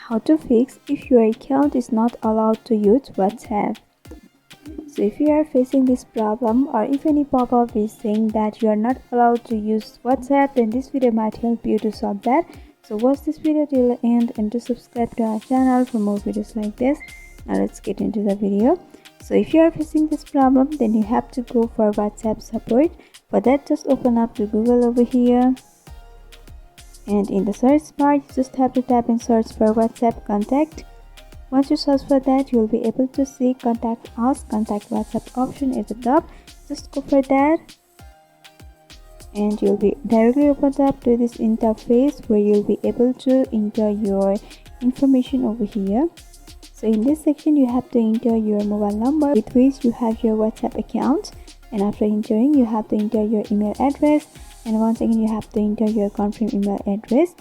how to fix if your account is not allowed to use WhatsApp. So if you are facing this problem, or if any pop-up is saying that you are not allowed to use WhatsApp, then this video might help you to solve that. So watch this video till the end and to subscribe to our channel for more videos like this. Now let's get into the video. So if you are facing this problem, then you have to go for WhatsApp support. For that, just open up to Google over here, and in the search bar you just have to tap in search for WhatsApp contact. Once you search for that, you will be able to see contact us, contact WhatsApp option at the top. Just go for that and you'll be directly opened up to this interface where you'll be able to enter your information over here. So in this section, you have to enter your mobile number with which you have your WhatsApp account, and after entering, you have to enter your email address, and once again you have to enter your confirm email address.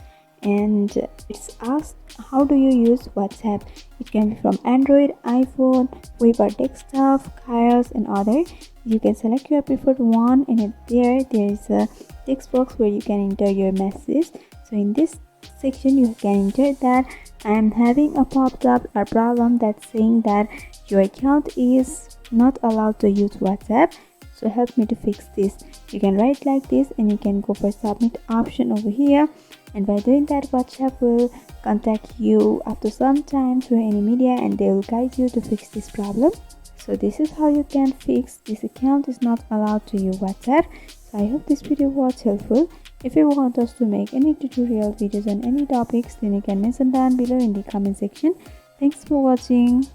And it's asked, how do you use WhatsApp? It can be from Android, iPhone, web or desktop, iOS and other. You can select your preferred one, and there is a text box where you can enter your message. So in this section you can enter that I am having a pop-up or problem that's saying that your account is not allowed to use WhatsApp, so help me to fix this. You can write like this and you can go for submit option over here, and by doing that, WhatsApp will contact you after some time through any media and they will guide you to fix this problem. So this is how you can fix this account is not allowed to use WhatsApp. So I hope this video was helpful. If you want us to make any tutorial videos on any topics, then you can mention down below in the comment section. Thanks for watching.